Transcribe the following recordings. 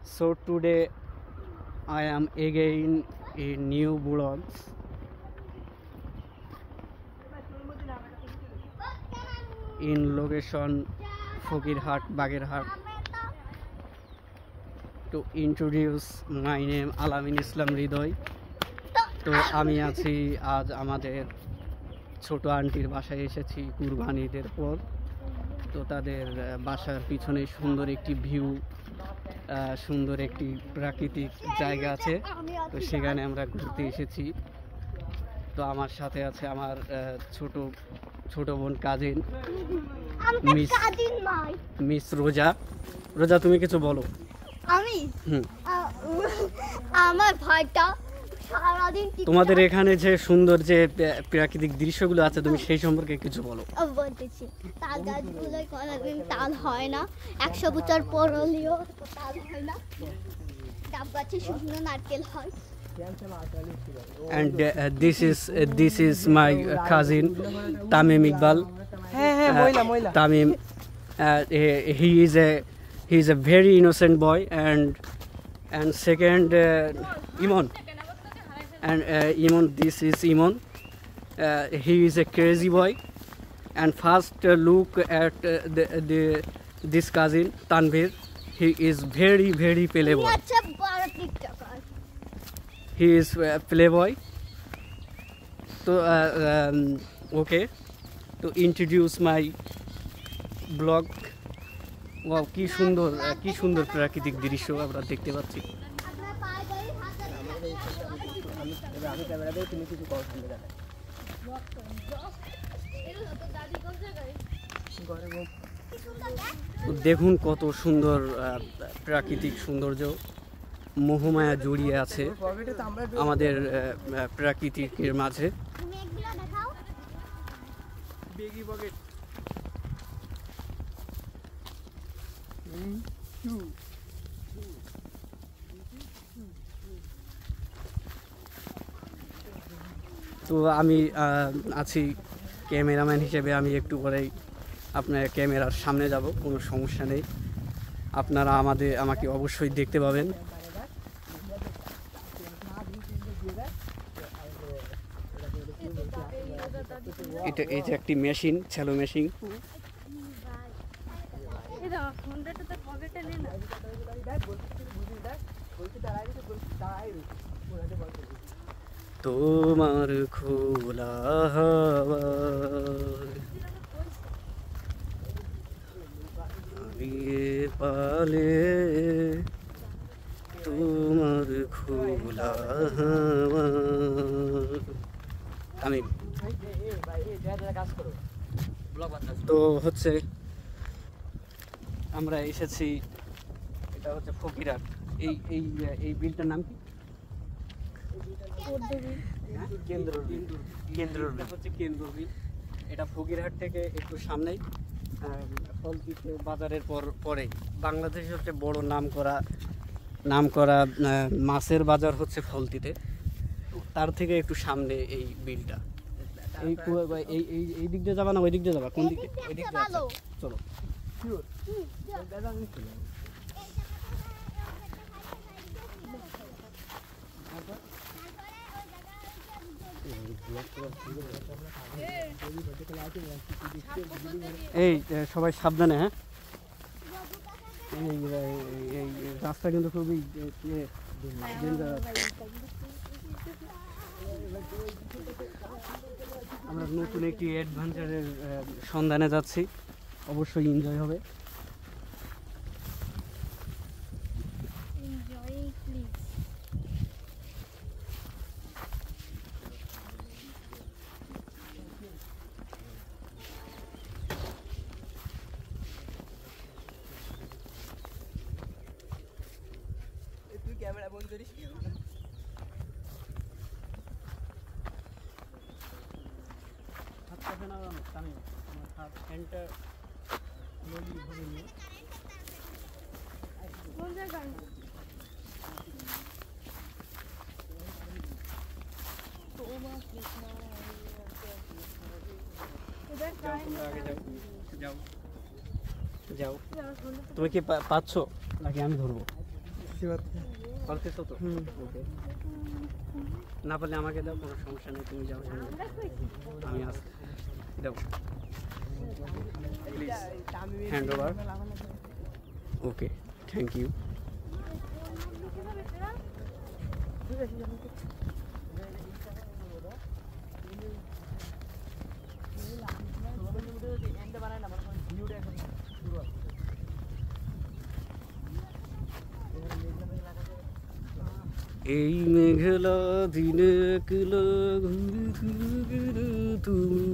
So today I am again in new vlogs. In location Fokirhat, Bagirhat. To introduce my name Alamin Islam Ridoy. তো আমি আছি আজ আমাদের ছোট আন্টির বাসায় এসেছি কুরবানি ঈদের পর। তো তাদের বাসার পিছনে সুন্দর একটি ভিউ, সুন্দর একটি প্রাকৃতিক জায়গা আছে, তো সেখানে আমরা ঘুরতে এসেছি। তো আমার সাথে আছে আমার ছোট বোন কাজিন মিস রোজা। রোজা, তুমি কিছু বলো। আমি আমার ভাইটা সারাদিন তোমাদের এখানে যে সুন্দর যে প্রাকৃতিক দৃশ্যগুলো আছে, তুমি সেই সম্পর্কে কিছু বলো। বলতেছি, তাল গাছগুলোই কোনোদিন তাল হয় না, 100 বছর পর হলেও তাল হয় না। ডাব গাছে শুকনো নারকেল হয়। And this is my cousin Tamim Iqbal. Tamim, he is a very innocent boy, and second Imon, and Imon, this is Imon. He is a crazy boy. And first look at this cousin Tanvir. He is very playboy. He is playboy. So okay, to introduce my blog. Wow, কি সুন্দর প্রাকৃতিক দৃশ্য আমরা দেখতে পাচ্ছি। দেখুন কত সুন্দর প্রাকৃতিক সৌন্দর্য, মোহমায়া জড়িয়ে আছে আমাদের প্রাকৃতিকের মাঝে। তো আমি আছি ক্যামেরাম্যান হিসেবে, আমি একটু পরেই আপনার ক্যামেরার সামনে যাব, কোনো সমস্যা নেই। আপনারা আমাকে অবশ্যই দেখতে পাবেন। এই যে একটি মেশিন, ছেলো মেশিন। তোমার খোলা পালে তোমার খোলা। আমি তো হচ্ছে আমরা এসেছি, এটা হচ্ছে ফকিরহাট। এই বিলটার নাম কি? কেন্দ্র হচ্ছে কেন্দ্র বিল। এটা ফকিরহাট থেকে একটু সামনেই, ফলতিতে বাজারের পরেই। বাংলাদেশের সবচেয়ে বড় নাম করা মাছের বাজার হচ্ছে ফলতিতে, তার থেকে একটু সামনে এই বিলটা। এই দিক দিয়ে যাবা না ওই দিক দিয়ে যাবা? কোন দিকে? ওই দিক দিয়ে। চলো। এই সবাই সাবধানে, হ্যাঁ। এই রাস্তা কিন্তু খুবই আমরা নতুন একটি অ্যাডভেঞ্চারের সন্ধানে যাচ্ছি, অবশ্যই এনজয় হবে। ক্যামেরা বন্ধ করিস। যাও, তুমি কি পাচ্ছ নাকি আমি ধরবো? পারতেছি পারতেছো তো? ওকে, না পারলে আমাকে দাও, কোনো সমস্যা নেই, তুমি যাও সামনে, আমি আসছি। দাও please, hand over. Okay, thank you. এই মেঘলা দিনে একলা ঘুরে ঘুরে তুমি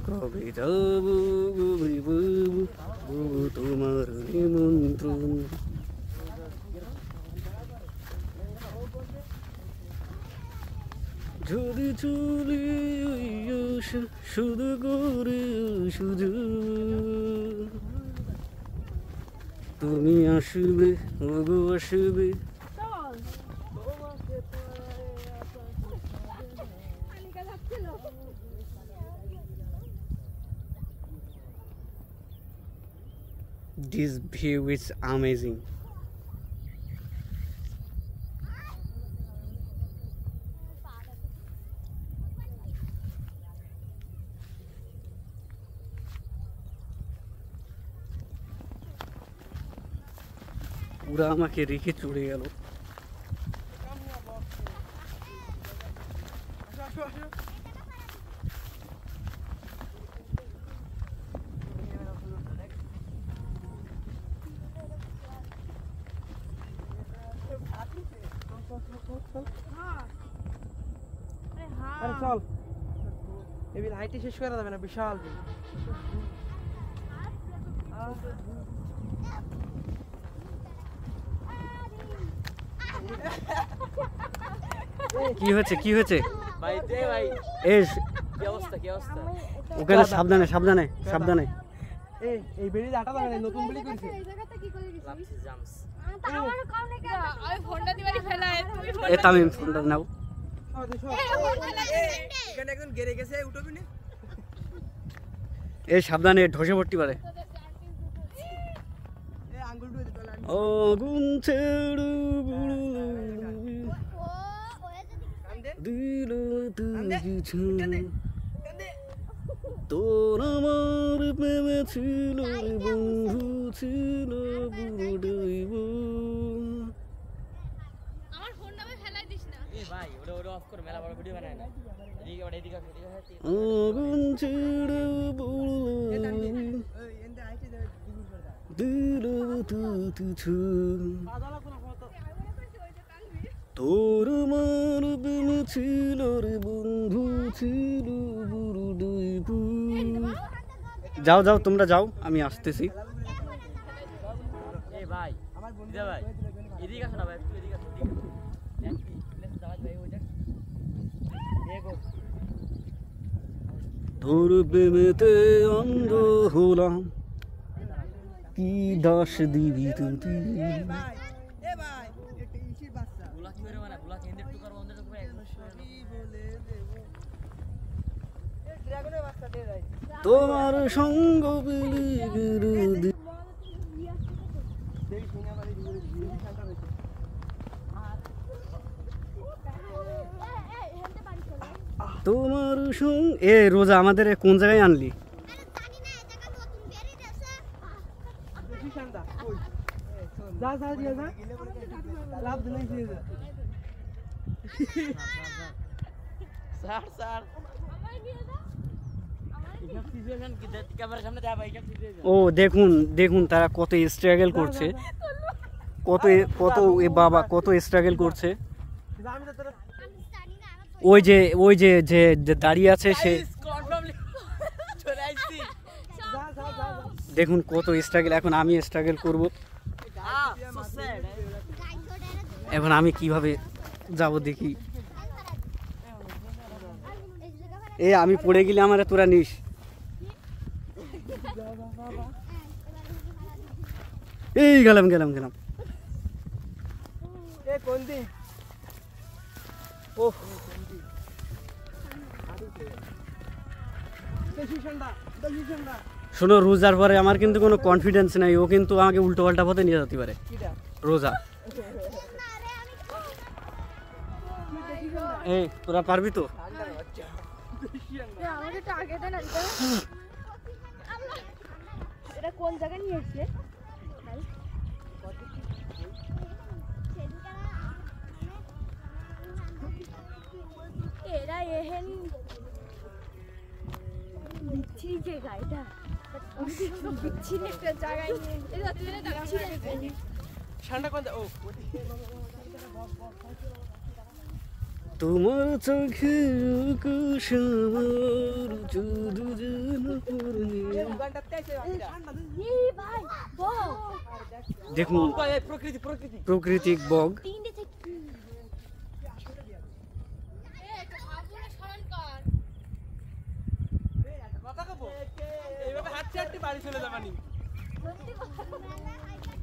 কবে যাবো কবে পাবো তোমার নিমন্ত্রণ। যদি চলে শুধু করে শুধু তুমি আসবে, ওগো আসবে। This view is amazing. ওরা আমাকে রেখে চলে গেল। আরে চল, এবার হাইটে শেষ করা যাবে না, বিশাল বিল। কি হয়েছে, কি হয়েছে? ভাই দে ভাই, এই কি অবস্থা, কি অবস্থা? ওখানে সাবধানে সাবধানে সাবধানে। এই বেড়ি আটা লাগালে নতুন বেড়ি করেছে। লাপসি জামস আমি ফোনটা দিবারই ফেলাই, তুমি ফোন এ তামিম ফোনটা নাও। এখানে একজন গেরে গেছে, উঠবি না? এই সাবধানে, ধসে পড়তে পারে। এই আঙ্গুল ডুবে দিতে লাগে। আগুন ছেড়ে দিল তুই তোর আমার প্রেমে ছিল বন্ধু ছিল বুড়াইব। আমার ফোনটা আমি ফেলাই দিস না। এই ভাই ওটা অফ কর, মেলা বড় ভিডিও বানায় না। এদিকে ওটা এদিকে ভিডিও হয়। আগুন ছেড়ে দিল তোর আমার প্রেমে ছিল রে বন্ধু ছিল বুড়াইব। যাও যাও, তোমরা যাও, আমি আসতেছি। এই ভাই আমার বন্ধু ভাই, এদিকে আসো না ভাই, একটু এদিকে আসো, এদিকে আসো। দাওয়াত ভাই ওই দেখ, দেখো তোর প্রেমেতে অন্ধ হলাম, কি দাস দিবি তুই। ভাই, এ ভাই একটা ইসির বাচ্চা বুলা কি করে মানে, বুলা কেন্দ্রে টুকার বন্ধ টুকার একদম সরি বলে দেব। এ ড্রাগনের বাচ্চা দে ভাই। তোমার সঙ্গ পেলে গেরুদি দেখ সিঙ্গা মারি দিবি, দিবি ঠান্ডা হইছে। তোমার সঙ্গ। এ রোজা আমাদের কোন জায়গায় আনলি? বেশি ঠান্ডা ওই যা যা দিয়া যা, লাভ দিলেই দিয়ে যা। স্যার স্যার এইসব সিচুয়েশন কি ক্যামেরার সামনে যা ভাই, এইসব সিচুয়েশন। ও দেখুন দেখুন, তারা কত স্ট্রাগল করছে, কত কত এ বাবা কত স্ট্রাগল করছে। আমি তো তোর ওই যে ওই যে যে যে দাঁড়িয়ে আছে সে, কনফার্মলি চলে আইছি। যা যা যা দেখুন কত স্ট্রাগল। এখন আমি স্ট্রাগল করব, সো স্যাড। এখন আমি কিভাবে যাব দেখি। এ আমি পড়ে গেলে আমার তোরা নিস। এই গেলাম গেলাম গেলাম। এ কোন দিক? ওহ বেশি ঠান্ডা, বেশি ঠান্ডা। শোনো, রোজার পরে আমার কিন্তু কোনো কনফিডেন্স নাই, ও কিন্তু আমাকে উল্টো পাল্টা পথে নিয়ে যেতে পারে। কিটা রোজা। এই তোরা পারবি তো? আমাকে একটু আগে দেন। এটা কোন জায়গায় নিয়ে এসছে? এরা এহেন বিচ্ছিরি জায়গা, এটা বিচ্ছিরি একটা জায়গায় তোমার চোখে কুসুমের শুধু যেন পূর্ণিমা। দেখুন প্রাকৃতিক বগ।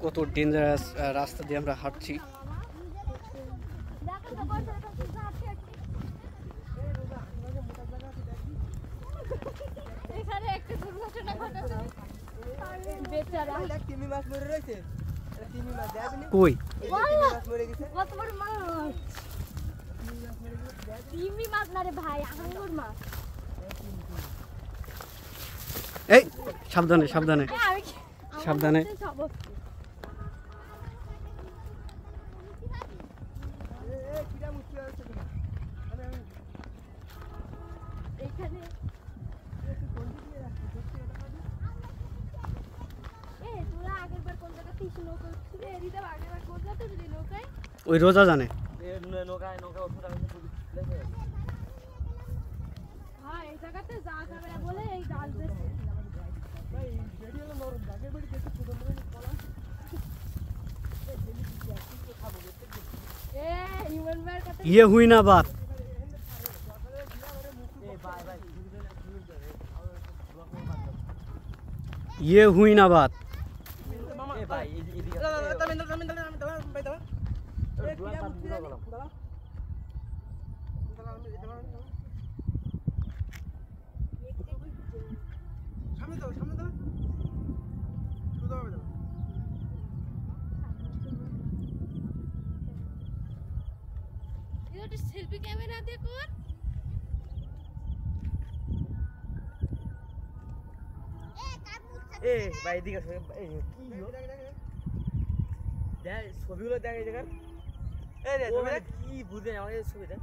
কত ডেঞ্জারাস রাস্তা দিয়ে আমরা হাঁটছি। এখানে একটা দুর্ঘটনা ঘটেছে, বেচারা তিমি মাছ মরে রয়েছে। তিমি মাছ দেখনি? কই? তিমি মাছ মরে গেছে। কত বড় মাছ! তিমি মাছ না রে ভাই, আঙ্গুর মাছ। এই সাবধানে সাবধানে সাবধানে। এখানে তোরা আগেরবার কোন জায়গা থেকে নৌকা উঠছিলে, এদিকে আগেরবার কোন জায়গা থেকে নৌকায়? ওই রোজা জানে। হ্যাঁ, এই জায়গাতে যা যাবে না বলে এই জাল দিয়েছে। ये हुई ना बात। ये हुई ना बात। সেলফি ক্যামেরা দিয়ে কর। এ ভাই এদিকে আসো। এই কি হলো? দেখ ছবিগুলো দেখ এই জায়গার। এই রে তুমি কি বুঝে আমাকে ছবি দেখ।